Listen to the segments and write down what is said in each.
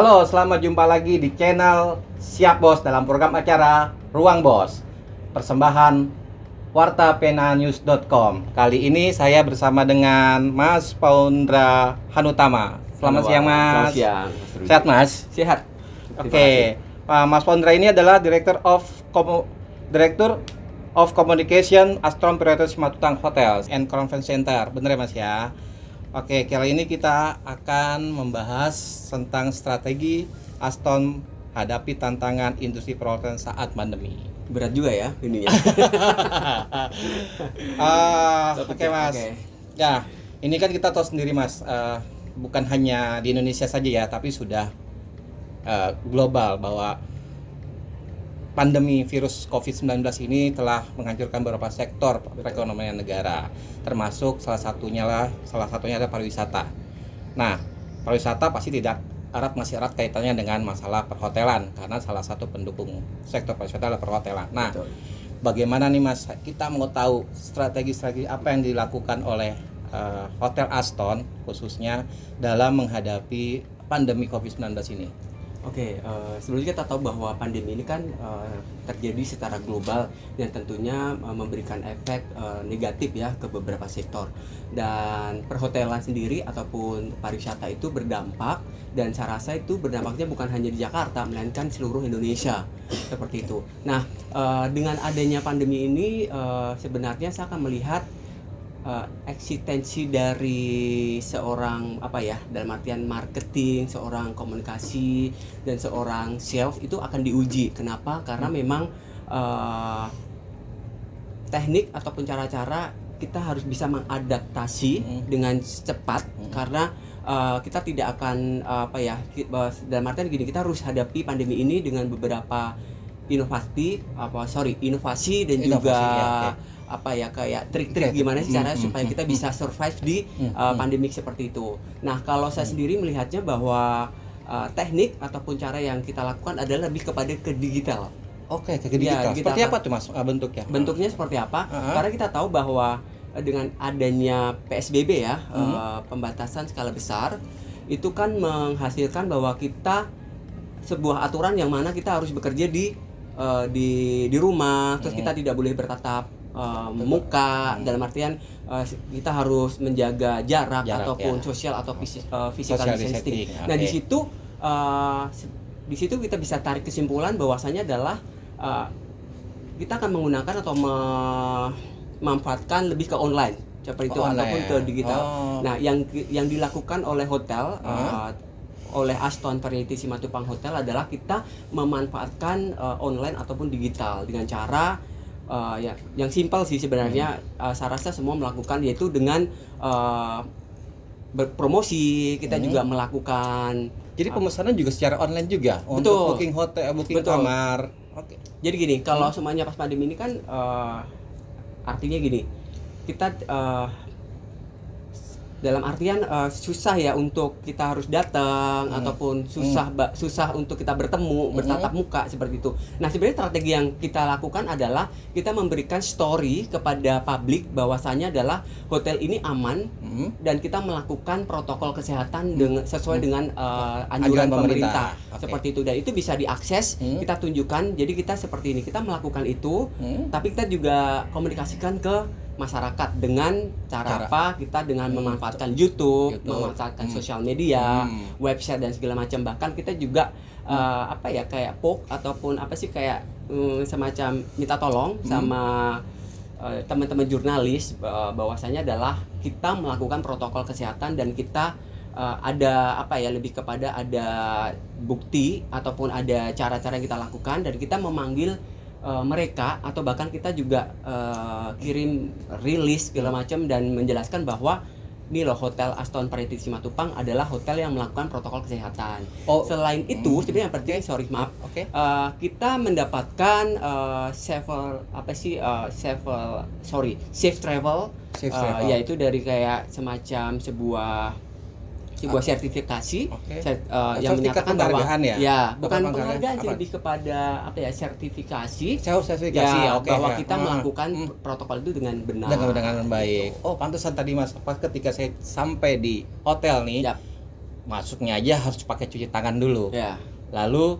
Halo, selamat jumpa lagi di channel Siap Bos dalam program acara Ruang Bos, persembahan wartapenanews.com. Kali ini saya bersama dengan Mas Paundra Hanutama. Selamat siang, Mas. Selamat siang, Mas Rudi. Sehat, Mas? Sehat. Oke. Mas Paundra ini adalah Director of Communication Astron Prioritas Simatupang Hotels and Conference Center. Bener ya, Mas ya? Oke, kali ini kita akan membahas tentang strategi Astron hadapi tantangan industri perhotelan saat pandemi. Berat juga ya ininya. Oke, Mas. Oke. Ya, ini kan kita tahu sendiri, Mas, bukan hanya di Indonesia saja ya, tapi sudah global bahwa pandemi virus COVID-19 ini telah menghancurkan beberapa sektor perekonomian negara, termasuk salah satunya adalah pariwisata. Nah, pariwisata pasti masih erat kaitannya dengan masalah perhotelan, karena salah satu pendukung sektor pariwisata adalah perhotelan. Nah, Betul. Bagaimana nih, Mas? Kita mau tahu strategi apa yang dilakukan oleh Hotel Astron khususnya dalam menghadapi pandemi COVID-19 ini. Oke, sebelumnya kita tahu bahwa pandemi ini kan terjadi secara global dan tentunya memberikan efek negatif ya ke beberapa sektor. Dan perhotelan sendiri ataupun pariwisata itu berdampak, dan saya rasa itu berdampaknya bukan hanya di Jakarta melainkan seluruh Indonesia seperti itu. Nah, dengan adanya pandemi ini sebenarnya saya akan melihat eksistensi dari seorang dalam artian marketing, seorang komunikasi dan seorang sales itu akan diuji. Kenapa? Karena memang teknik ataupun cara-cara kita harus bisa mengadaptasi dengan cepat, karena kita tidak akan dalam artian gini, kita harus hadapi pandemi ini dengan beberapa inovasi dan juga kayak trik-trik gimana sih cara supaya kita bisa survive di pandemik seperti itu. Nah, kalau saya sendiri melihatnya bahwa teknik ataupun cara yang kita lakukan adalah lebih kepada ke digital. Oke, ke digital. Seperti apa tuh, Mas, bentuknya? Bentuknya seperti apa? Karena kita tahu bahwa dengan adanya PSBB ya, pembatasan skala besar, itu kan menghasilkan bahwa kita sebuah aturan yang mana kita harus bekerja di rumah, terus kita tidak boleh bertatap muka, dalam artian kita harus menjaga jarak ataupun sosial atau physical distancing. Nah, di situ kita bisa tarik kesimpulan bahwasanya adalah kita akan menggunakan atau memanfaatkan lebih ke online seperti itu ataupun ke digital. Nah, yang dilakukan oleh hotel oleh Astron Variety Simatupang Hotel adalah kita memanfaatkan online ataupun digital dengan cara yang simpel sih sebenarnya. Saya rasa semua melakukan, yaitu dengan berpromosi. Kita juga melakukan, jadi pemesanan juga secara online juga. Betul. Untuk booking hotel, booking kamar. Oke. Jadi gini, kalau semuanya pas pandemi ini kan artinya gini, kita dalam artian susah ya untuk kita harus datang ataupun susah untuk kita bertatap muka seperti itu. Nah, sebenarnya strategi yang kita lakukan adalah kita memberikan story kepada publik bahwasanya adalah hotel ini aman dan kita melakukan protokol kesehatan sesuai dengan anjuran pemerintah. Seperti itu, dan itu bisa diakses, kita tunjukkan. Jadi kita seperti ini, kita melakukan itu, tapi kita juga komunikasikan ke masyarakat dengan cara apa? Kita dengan memanfaatkan YouTube, memanfaatkan sosial media, website dan segala macam. Bahkan kita juga kayak poke ataupun semacam minta tolong sama teman-teman jurnalis bahwasanya adalah kita melakukan protokol kesehatan dan kita lebih kepada ada bukti ataupun ada cara-cara yang kita lakukan, dan kita memanggil mereka atau bahkan kita juga kirim rilis segala macam dan menjelaskan bahwa ini loh, Hotel Astron Variety Simatupang adalah hotel yang melakukan protokol kesehatan. Selain itu, sebenarnya yang penting, kita mendapatkan safe travel, yaitu dari kayak semacam sebuah sertifikasi yang menyatakan bahwa bukan penghargaan, lebih kepada sertifikasi bahwa kita melakukan protokol itu dengan benar, dengan baik. Pantesan tadi, Mas, pas ketika saya sampai di hotel nih, masuknya aja harus pakai cuci tangan dulu. Ya. Lalu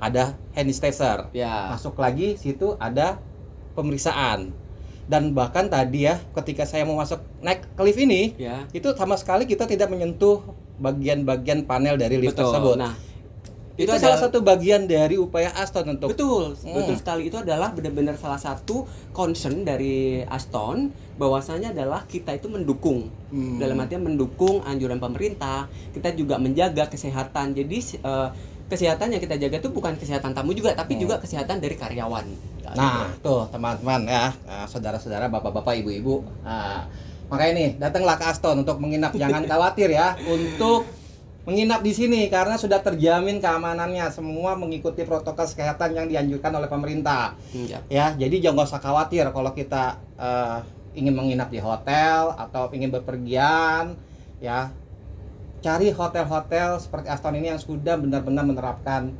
ada hand sanitizer. Ya. Masuk lagi situ ada pemeriksaan. Dan bahkan tadi ya ketika saya mau masuk naik ke lift ini, Ya. itu sama sekali kita tidak menyentuh bagian-bagian panel dari lift Betul. tersebut. Nah, itu salah satu bagian dari upaya Aston untuk betul sekali, itu adalah benar-benar salah satu concern dari Aston, bahwasanya adalah kita itu mendukung, dalam artian mendukung anjuran pemerintah, kita juga menjaga kesehatan. Jadi kesehatan yang kita jaga itu bukan kesehatan tamu juga, tapi juga kesehatan dari karyawan. Nah, tuh teman-teman ya, saudara-saudara, bapak-bapak, ibu-ibu. Nah, makanya nih datanglah ke Aston untuk menginap. Jangan khawatir ya untuk menginap di sini karena sudah terjamin keamanannya. Semua mengikuti protokol kesehatan yang dianjurkan oleh pemerintah. Ya, jadi jangan usah khawatir kalau kita ingin menginap di hotel atau ingin bepergian, ya. Cari hotel-hotel seperti Aston ini yang sudah benar-benar menerapkan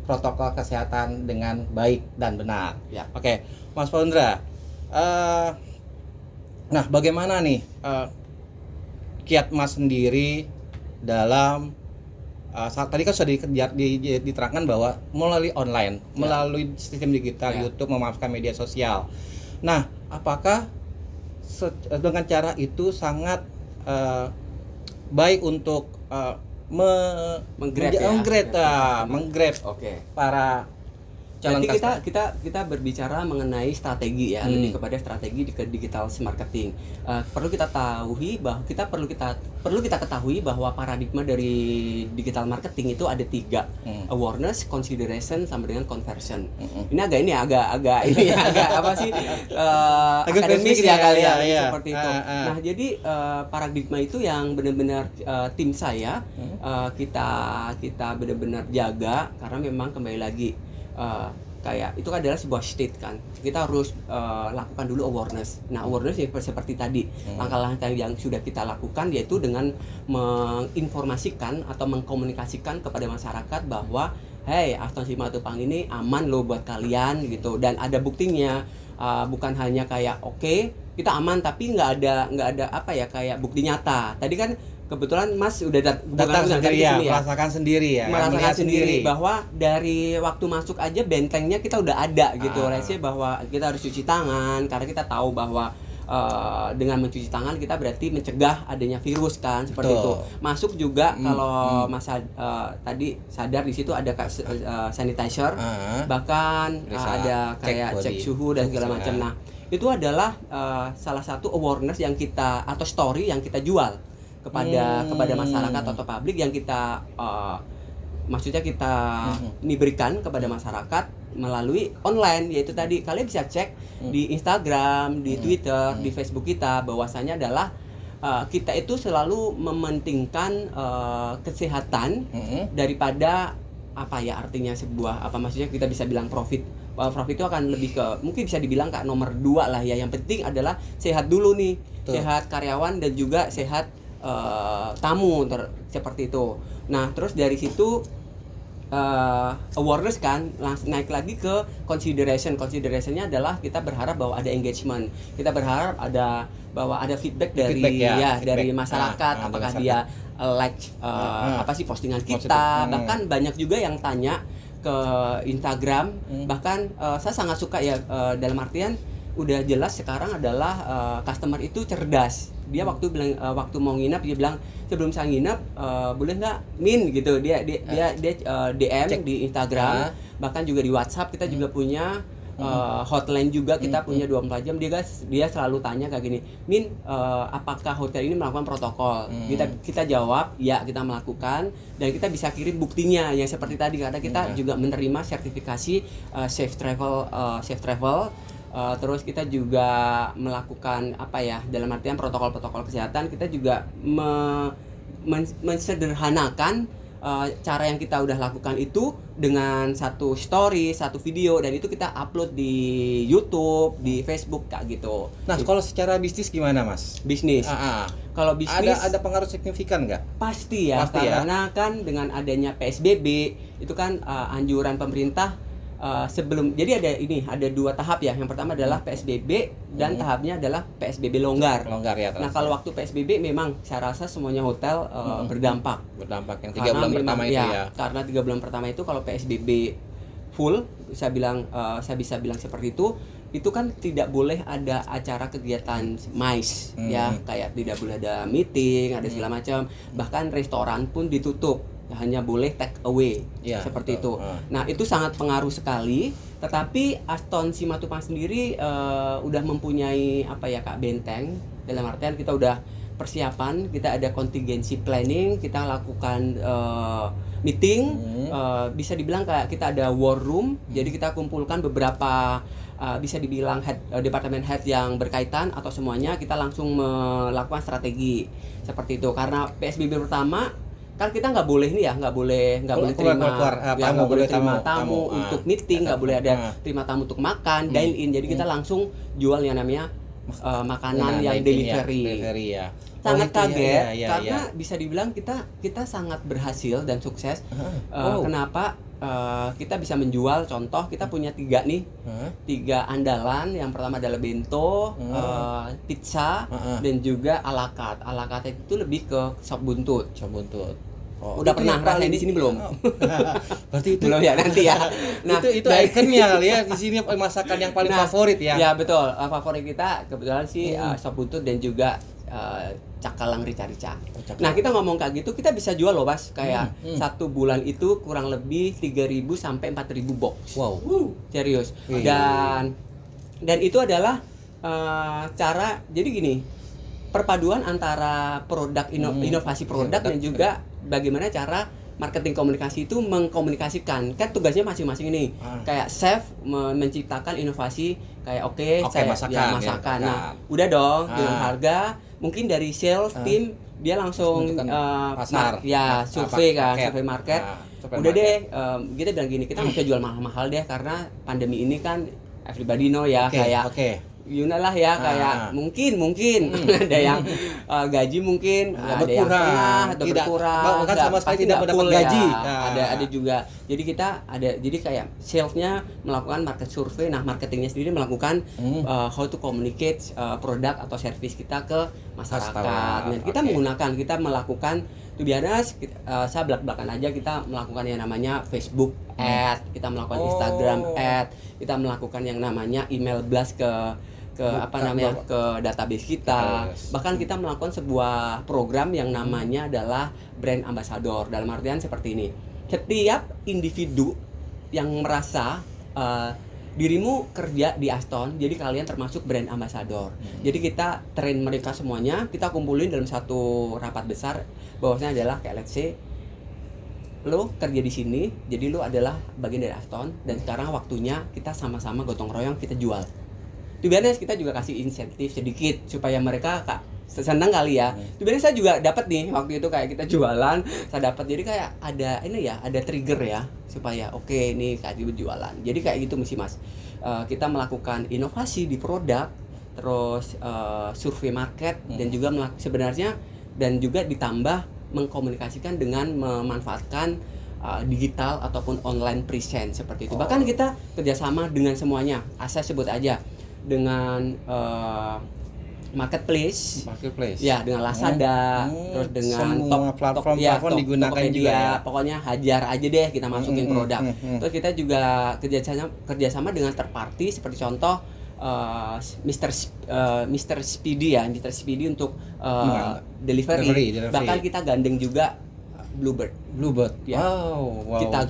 protokol kesehatan dengan baik dan benar. Ya. Oke, Mas Pondra. Nah, bagaimana nih kiat Mas sendiri dalam tadi kan sudah diterangkan bahwa melalui online, melalui sistem digital, YouTube, memanfaatkan media sosial. Nah, apakah dengan cara itu sangat baik untuk menggrab para calon Nanti customer. kita berbicara mengenai strategi ya, lebih kepada strategi di digital marketing. Perlu kita ketahui bahwa paradigma dari digital marketing itu ada 3, awareness, consideration, sama dengan conversion. Ini agak apa sih akademis ya kali ya, seperti itu. Nah, jadi paradigma itu yang benar-benar tim saya kita benar-benar jaga, karena memang kembali lagi kayak itu adalah sebuah state kan, kita harus lakukan dulu awareness. Nah, awareness ya seperti tadi langkah-langkah yang sudah kita lakukan, yaitu dengan menginformasikan atau mengkomunikasikan kepada masyarakat bahwa hey, Aston Simatupang ini aman loh buat kalian gitu, dan ada buktinya. Bukan hanya kayak oke, kita aman tapi nggak ada apa ya, kayak bukti nyata. Tadi kan kebetulan Mas udah datang sendiri ya, merasakan sendiri bahwa dari waktu masuk aja bentengnya kita udah ada gitu. Rasanya bahwa kita harus cuci tangan, karena kita tahu bahwa dengan mencuci tangan kita berarti mencegah adanya virus kan, seperti itu. Masuk juga kalau Mas tadi sadar di situ ada sanitizer, bahkan ada kayak cek suhu dan segala macam. Nah, itu adalah salah satu awareness yang kita atau story yang kita jual kepada masyarakat atau publik, yang kita maksudnya kita berikan kepada masyarakat melalui online, yaitu tadi kalian bisa cek di Instagram, di Twitter, di Facebook kita, bahwasanya adalah kita itu selalu mementingkan kesehatan daripada apa ya artinya sebuah apa, maksudnya kita bisa bilang profit. Profit itu akan lebih ke mungkin bisa dibilang kak nomor 2 lah ya. Yang penting adalah sehat dulu nih. Sehat karyawan dan juga sehat tamu seperti itu. Nah, terus dari situ awareness kan langsung naik lagi ke considerationnya adalah kita berharap bahwa ada engagement, kita berharap bahwa ada feedback dari masyarakat, apakah dia like apa sih postingan kita. Bahkan banyak juga yang tanya ke Instagram, bahkan saya sangat suka ya, dalam artian udah jelas sekarang adalah customer itu cerdas. Dia waktu mau nginap dia bilang, sebelum saya nginap boleh nggak Min gitu. Dia DM cek di Instagram, bahkan juga di WhatsApp kita juga punya hotline juga, kita punya 24 jam. Dia selalu tanya kayak gini, Min, apakah hotel ini melakukan protokol? Kita jawab ya, kita melakukan, dan kita bisa kirim buktinya yang seperti tadi, karena kita juga menerima sertifikasi safe travel. Terus kita juga melakukan apa ya, dalam artian protokol-protokol kesehatan. Kita juga mensederhanakan cara yang kita udah lakukan itu dengan satu story, satu video, dan itu kita upload di YouTube, di Facebook kayak gitu. Nah, kalau secara bisnis gimana, Mas? Bisnis. Kalau bisnis ada pengaruh signifikan nggak? Pasti ya, karena kan dengan adanya PSBB itu kan anjuran pemerintah sebelum, jadi ada 2 tahap ya. Yang pertama adalah PSBB dan tahapnya adalah PSBB longgar. Longgar ya. Nah, kalau waktu PSBB memang saya rasa semuanya hotel berdampak. Berdampak yang 3 Karena bulan memang, pertama itu ya. Karena 3 bulan pertama itu kalau PSBB full, saya bisa bilang seperti itu kan tidak boleh ada acara kegiatan MICE ya, kayak tidak boleh ada meeting, ada segala macam. Bahkan restoran pun ditutup, hanya boleh take away seperti betul. itu. Nah, itu sangat pengaruh sekali. Tetapi Aston Simatupang sendiri udah mempunyai Kak, benteng, dalam artian kita udah persiapan, kita ada contingency planning, kita lakukan meeting, bisa dibilang kayak kita ada war room. Jadi kita kumpulkan beberapa bisa dibilang departemen head yang berkaitan atau semuanya, kita langsung melakukan strategi seperti itu. Karena PSBB pertama kan kita nggak boleh nggak boleh terima tamu untuk meeting, nggak boleh ada terima tamu untuk makan, dine in. Jadi kita langsung jual yang namanya makanan yang delivery ya. Sangat kaget karena bisa dibilang kita sangat berhasil dan sukses. Kenapa? Kita bisa menjual, contoh kita punya 3 andalan. Yang pertama adalah bento, pizza, dan juga ala carte. Ala carte itu lebih ke sop buntut. Udah pernah ngerasain di sini belum? Berarti itu belum ya, nanti ya. Nah, itu ikonnya kali ya, di sini masakan yang paling favorit ya. Ya betul, favorit kita kebetulan sih sop buntut dan juga cakalang rica-rica. Nah, kita ngomong kayak gitu, kita bisa jual loh, Mas. Kayak 1 bulan itu kurang lebih 3.000 sampai 4.000 box. Wow. Serius. Dan itu adalah cara, jadi gini, perpaduan antara produk inovasi produk dan juga bagaimana cara marketing komunikasi itu mengkomunikasikan. Kan tugasnya masing-masing ini. Kayak chef menciptakan inovasi kayak masakan. Nah, udah dong dengan harga. Mungkin dari sales team dia langsung pasar, survei market. Udah deh, kita bilang gini, kita nggak usah jual mahal-mahal deh karena pandemi ini kan everybody know ya, kayak lah ya, kayak mungkin ada yang gaji mungkin ada yang setengah atau berkurang, bahkan sama sekali tidak mendapat gaji. Ada juga. Jadi kayak salesnya melakukan market survey. Nah, marketingnya sendiri melakukan how to communicate produk atau service kita ke masyarakat. Nah, kita melakukan itu biasa, saya belak-belakan aja, kita melakukan yang namanya Facebook ad, kita melakukan Instagram ad, kita melakukan yang namanya email blast ke database kita. Bahkan kita melakukan sebuah program yang namanya adalah brand ambassador. Dalam artian seperti ini, setiap individu yang merasa dirimu kerja di Aston, jadi kalian termasuk brand ambassador. Jadi kita train mereka semuanya, kita kumpulin dalam satu rapat besar, bahwasanya adalah kayak let's say lo kerja di sini, jadi lo adalah bagian dari Aston, dan sekarang waktunya kita sama-sama gotong royong, kita jual. Itu biasanya kita juga kasih insentif sedikit supaya mereka senang kali ya. Itu biasanya saya juga dapat nih waktu itu, kayak kita jualan, saya dapat, jadi kayak ada trigger ya supaya ini kayak jualan. Jadi kayak gitu mesti, Mas. Kita melakukan inovasi di produk, terus survei market, dan juga sebenarnya dan juga ditambah mengkomunikasikan dengan memanfaatkan digital ataupun online present seperti itu. Bahkan kita kerjasama dengan semuanya. Saya sebut aja dengan marketplace ya, dengan Lazada, terus dengan semua platform digunakan juga ya. Pokoknya hajar aja deh kita masukin produk. Terus kita juga kerjasama dengan third party, seperti contoh Mr. Speedy untuk delivery. Bahkan kita gandeng juga Bluebird ya. Wow, kita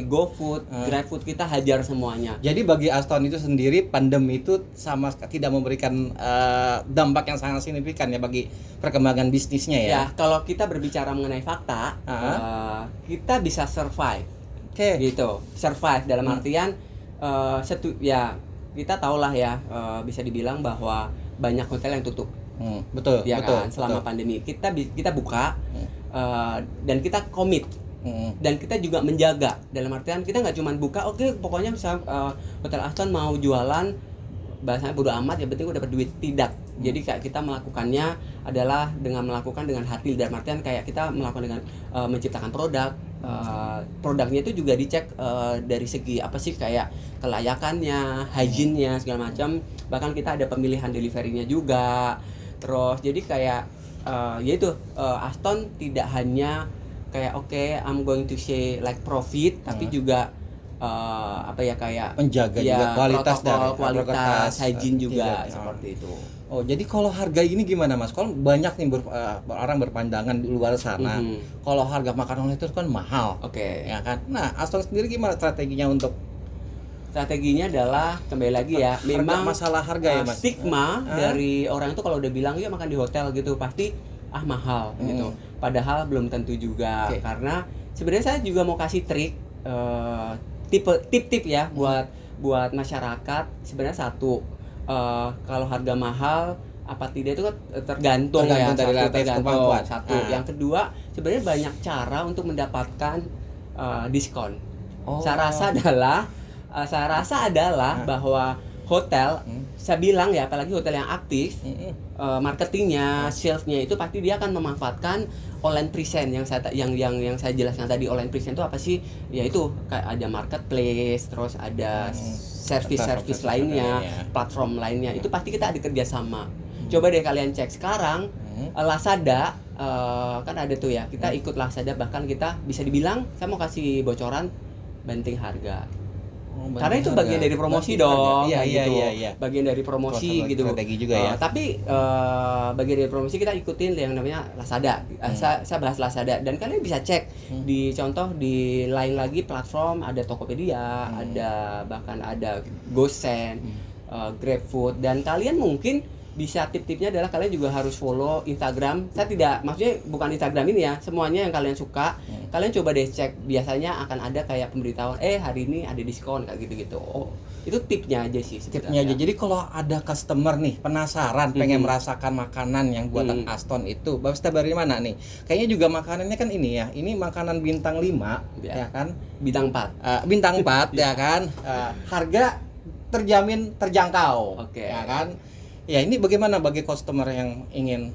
GoFood, GrabFood, kita hajar semuanya. Jadi bagi Aston itu sendiri, pandemi itu sama sekali tidak memberikan dampak yang sangat signifikan ya bagi perkembangan bisnisnya ya. Ya, kalau kita berbicara mengenai fakta, kita bisa survive. Gitu. Survive dalam artian kita tahulah ya, bisa dibilang bahwa banyak hotel yang tutup. Betul. Kan? Selama pandemi kita buka. Dan kita komit, dan kita juga menjaga, dalam artian kita nggak cuma buka pokoknya misalnya Hotel Aston mau jualan, bahasanya bodo amat, yang penting gue dapat duit. Tidak. Jadi kayak kita melakukannya adalah dengan hati, dalam artian kayak kita melakukan dengan menciptakan produk, produknya itu juga dicek dari segi apa sih, kayak kelayakannya, hygiene-nya segala macam. Bahkan kita ada pemilihan deliverynya juga. Terus jadi kayak yaitu Aston tidak hanya kayak I'm going to say like profit, tapi juga apa ya, kayak menjaga juga kualitas protokol, dari kualitas hygiene juga tidak. seperti itu. Oh, jadi kalau harga ini gimana Mas? Kalau banyak nih orang berpandangan di luar sana, kalau harga makanan online itu kan mahal. Oke. Ya kan? Nah, Aston sendiri gimana strateginya untuk Strateginya adalah kembali lagi ya, memang masalah harga ya, Mas? stigma dari orang itu kalau udah bilang yuk makan di hotel gitu pasti mahal gitu. Padahal belum tentu juga, karena sebenarnya saya juga mau kasih trik tip-tip ya buat masyarakat. Sebenarnya satu, kalau harga mahal apa tidak itu kan tergantung ya, dari kemampuan. Satu. Yang kedua, sebenarnya banyak cara untuk mendapatkan diskon. Saya rasa adalah bahwa hotel, saya bilang ya, apalagi hotel yang aktif, marketingnya, salesnya itu pasti dia akan memanfaatkan online present yang saya jelaskan tadi. Online present itu apa sih? Ya itu kayak ada marketplace, terus ada service lainnya, platform lainnya. Itu pasti kita ada kerjasama. Coba deh kalian cek sekarang Lazada, kan ada tuh ya, kita ikut Lazada, bahkan kita bisa dibilang, saya mau kasih bocoran, banting harga. Karena itu bagian dari promosi dong, iya. bagian dari promosi gitu. Strategi juga ya. Tapi bagian dari promosi kita ikutin yang namanya Lazada. Saya bahas Lazada, dan kalian bisa cek di contoh di lain lagi platform, ada Tokopedia, bahkan ada GoSend, GrabFood, dan kalian mungkin bisa tip-tipnya adalah kalian juga harus follow Instagram. Saya tidak, maksudnya bukan Instagram ini ya, semuanya yang kalian suka, kalian coba deh cek, biasanya akan ada kayak pemberitahuan hari ini ada diskon kayak gitu-gitu. Itu tipnya aja sih sebenarnya. Tipnya aja. Jadi kalau ada customer nih penasaran pengen merasakan makanan yang buatan Aston itu, Bapak dari mana nih? Kayaknya juga makanannya kan ini ya. Ini makanan bintang 5 ya kan? Bintang 4. Bintang 4 ya kan? Harga terjamin terjangkau. Oke. Ya kan? Ya, ini bagaimana bagi customer yang ingin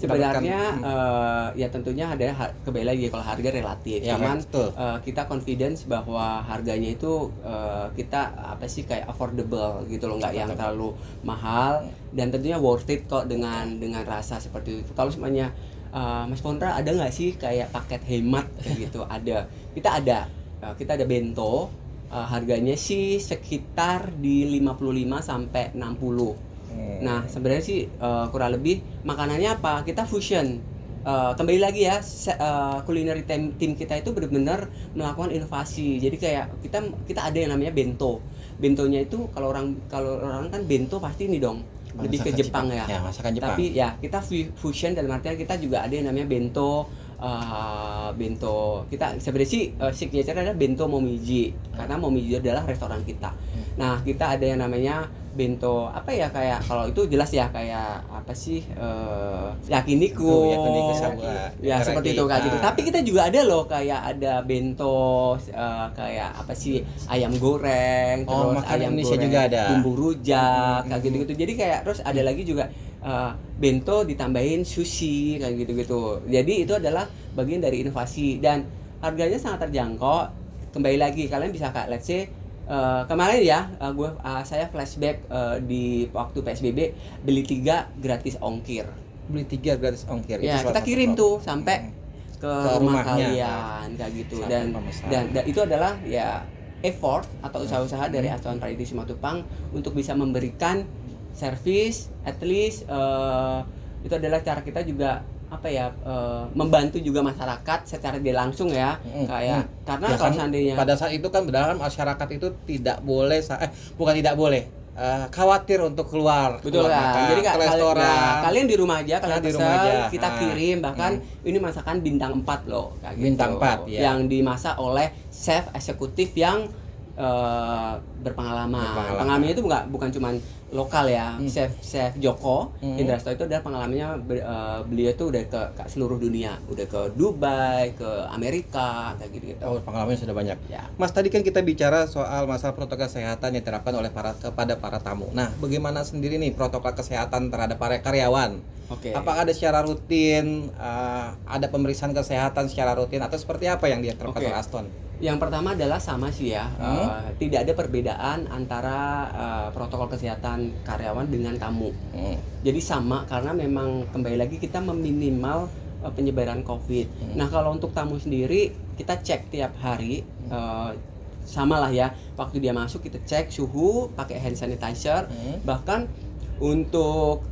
sebenarnya ya tentunya ada kembali lagi kalau harga relatif, ya, cuman kita confidence bahwa harganya itu kita apa sih, kayak affordable gitu loh, nggak yang terlalu mahal, dan tentunya worth it kok dengan rasa seperti itu. Kalau semuanya Mas Pondra, ada nggak sih kayak paket hemat kayak gitu? Kita ada bento. Harganya sih sekitar di 55 sampai 60. Nah, sebenarnya sih kurang lebih makanannya apa? Kita fusion. Kembali lagi ya, culinary team kita itu benar-benar melakukan inovasi. Jadi kayak kita ada yang namanya bento. Bentonya itu kalau orang kan bento pasti ini dong, lebih ke Jepang ya. Ya, masakan Jepang. Tapi ya kita fusion, dalam artian kita juga ada yang namanya bento. Bento kita sebenarnya sih signature adalah bento Momiji, karena Momiji adalah restoran kita. Nah, kita ada yang namanya bento apa ya, kayak kalau itu jelas ya, kayak apa sih, yakiniku ya seperti itu kayak gitu. Tapi kita juga ada loh, kayak ada bento kayak apa sih, ayam goreng, terus ayam Indonesia goreng juga ada bumbu rujak kayak gitu-gitu. Jadi kayak terus ada lagi juga bento ditambahin sushi kayak gitu-gitu. Jadi itu adalah bagian dari inovasi, dan harganya sangat terjangkau. Kembali lagi, kalian bisa kayak let's say kemarin ya, saya flashback di waktu PSBB, beli 3 gratis ongkir. Ya, kita kirim tuh sampai ke rumah kalian kayak gitu. Dan itu adalah ya effort atau usaha-usaha dari Aston Trading Simatupang untuk bisa memberikan service, at least itu adalah cara kita juga apa ya, membantu juga masyarakat secara tidak langsung ya, kayak karena ya, kalau kan, seandainya pada saat itu kan benar masyarakat itu tidak boleh khawatir untuk keluar. Betul kan? Jadi kalian di rumah aja, kalian pesan, kita kirim, bahkan ini masakan bintang 4 loh kayak bintang gitu. 4 ya. Yang dimasak oleh chef eksekutif yang berpengalaman. Pengalamannya itu bukan cuman lokal ya, chef Joko Indrasto itu adalah pengalamannya beliau itu udah ke seluruh dunia, udah ke Dubai, ke Amerika, kayak gitu. Oh, pengalamannya sudah banyak. Ya. Mas, tadi kan kita bicara soal masalah protokol kesehatan yang diterapkan oleh kepada para tamu. Nah, bagaimana sendiri nih protokol kesehatan terhadap para karyawan? Oke. Apakah ada secara rutin, ada pemeriksaan kesehatan secara rutin atau seperti apa yang diterapkan oleh Aston? Yang pertama adalah sama sih ya, tidak ada perbedaan antara protokol kesehatan karyawan dengan tamu. Jadi sama, karena memang kembali lagi kita meminimal penyebaran COVID. Nah, kalau untuk tamu sendiri kita cek tiap hari, sama lah ya, waktu dia masuk kita cek suhu, pakai hand sanitizer, bahkan untuk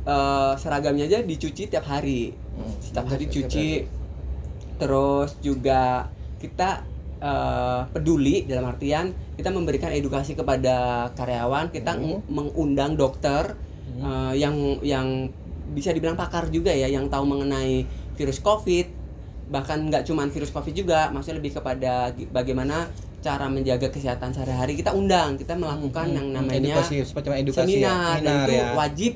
seragamnya aja dicuci tiap hari, setiap hari cuci. Terus juga kita peduli dalam artian kita memberikan edukasi kepada karyawan, kita mengundang dokter yang bisa dibilang pakar juga ya, yang tahu mengenai virus COVID, bahkan nggak cuma virus COVID juga, maksudnya lebih kepada bagaimana cara menjaga kesehatan sehari-hari. Kita undang, kita melakukan yang namanya edukasi seminar, dan itu ya. wajib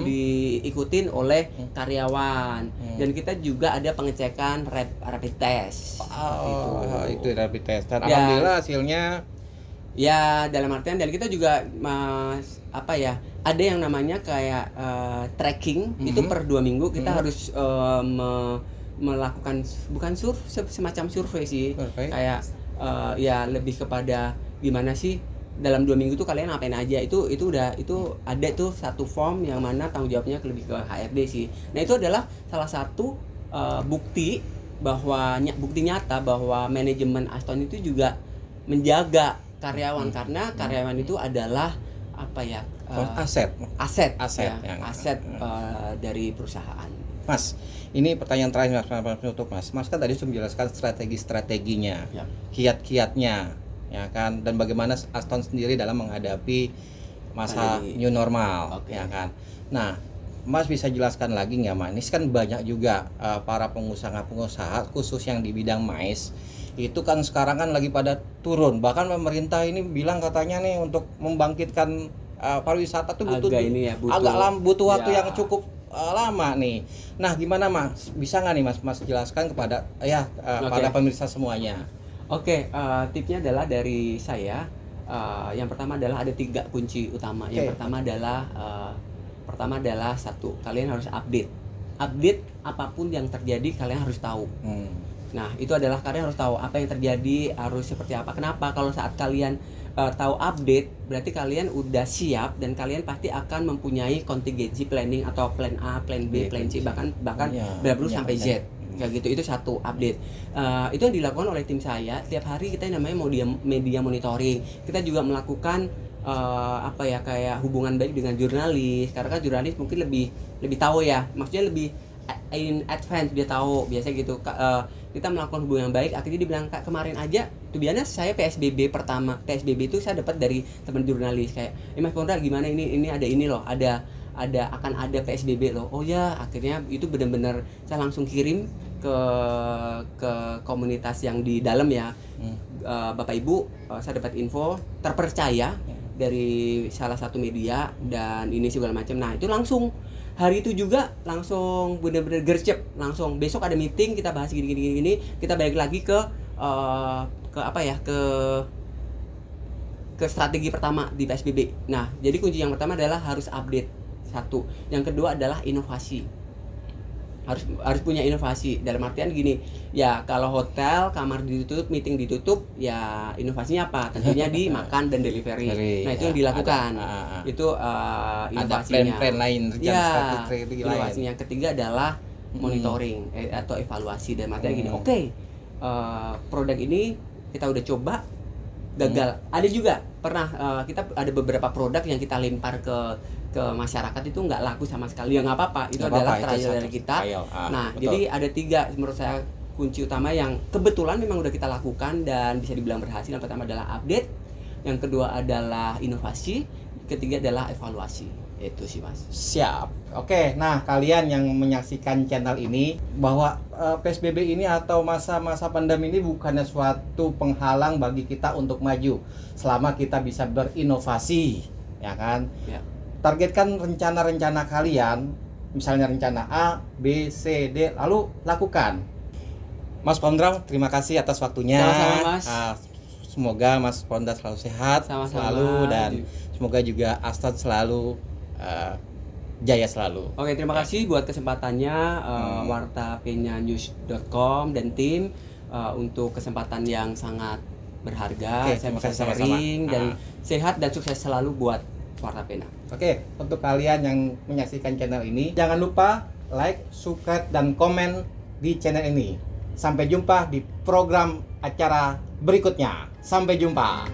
diikutin oleh karyawan. Dan kita juga ada pengecekan rapid test. Itu rapid test. Dan alhamdulillah hasilnya ya, dalam artian, dan kita juga ada yang namanya kayak tracking, itu per 2 minggu kita harus melakukan semacam survei sih, kayak ya lebih kepada gimana sih dalam 2 minggu tuh kalian ngapain aja. Itu ada tuh satu form yang mana tanggung jawabnya lebih ke HRD sih. Nah, itu adalah salah satu bukti nyata bahwa manajemen Aston itu juga menjaga karyawan, karena karyawan itu adalah aset dari perusahaan. Mas, ini pertanyaan terakhir Mas penutup Mas. Mas kan tadi sudah menjelaskan strategi-strateginya, kiat-kiatnya, ya kan, dan bagaimana Aston sendiri dalam menghadapi masa new normal, ya kan. Nah, Mas bisa jelaskan lagi nggak, Mas? Ini kan banyak juga para pengusaha khusus yang di bidang mais itu kan sekarang kan lagi pada turun. Bahkan pemerintah ini bilang katanya nih untuk membangkitkan pariwisata tuh butuh waktu yang cukup lama nih. Nah, gimana Mas? Bisa nggak nih Mas jelaskan kepada para pemirsa semuanya? Tipsnya adalah dari saya. Yang pertama adalah ada 3 kunci utama. Yang pertama adalah satu, kalian harus update apapun yang terjadi, kalian harus tahu. Nah, itu adalah kalian harus tahu apa yang terjadi, harus seperti apa. Kenapa? Kalau saat kalian tahu update, berarti kalian udah siap dan kalian pasti akan mempunyai contingency planning atau plan A, plan B, plan C, bahkan berapa sampai Z. Kayak gitu. Itu satu, update. Itu yang dilakukan oleh tim saya. Setiap hari kita namanya media monitoring. Kita juga melakukan kayak hubungan baik dengan jurnalis, karena kan jurnalis mungkin lebih tahu ya, maksudnya lebih in advance, dia tahu biasa gitu. Kita melakukan hubungan baik, akhirnya dibilang kemarin aja tuh, biasanya saya PSBB itu saya dapat dari teman jurnalis kayak, Mas Konrad gimana ini ada ini loh, akan ada PSBB loh. Oh ya, akhirnya itu benar-benar saya langsung kirim ke komunitas yang di dalam ya. Bapak Ibu, saya dapat info terpercaya dari salah satu media dan ini segala macam. Nah, itu langsung hari itu juga langsung benar-benar gercep, langsung besok ada meeting, kita bahas gini, kita balik lagi ke strategi pertama di PSBB. Nah, jadi kunci yang pertama adalah harus update, satu. Yang kedua adalah inovasi. Harus punya inovasi, dalam artian gini ya, kalau hotel kamar ditutup, meeting ditutup, ya inovasinya apa? Tentunya di makan dan delivery. Nah, itu yang dilakukan. Itu inovasinya. Ada plan lain, inovasinya. Yang ketiga adalah monitoring atau evaluasi, dan artian gini, produk ini kita udah coba, gagal. Ada juga pernah kita ada beberapa produk yang kita lempar ke masyarakat itu nggak laku sama sekali, ya nggak apa-apa, itu adalah trial dari kita. Nah, betul. Jadi ada 3 menurut saya kunci utama yang kebetulan memang udah kita lakukan dan bisa dibilang berhasil. Yang pertama adalah update, yang kedua adalah inovasi, ketiga adalah evaluasi. Itu sih Mas. Siap. Oke, nah kalian yang menyaksikan channel ini, bahwa PSBB ini atau masa-masa pandemi ini bukannya suatu penghalang bagi kita untuk maju selama kita bisa berinovasi, ya kan? Ya. targetkan rencana-rencana kalian, misalnya rencana A, B, C, D, lalu lakukan. Mas Pondra, terima kasih atas waktunya. Sama-sama, Mas. Semoga Mas Pondra selalu sehat, Sama-sama. selalu, dan semoga juga Astad selalu jaya selalu. Oke, terima kasih buat kesempatannya wartapenya.news.com dan tim untuk kesempatan yang sangat berharga. Oke, Saya terima bisa kasih sama-sama. sharing dan sehat dan sukses selalu buat Warta Pena. Oke, untuk kalian yang menyaksikan channel ini, jangan lupa like, subscribe, dan komen di channel ini. Sampai jumpa di program acara berikutnya. Sampai jumpa.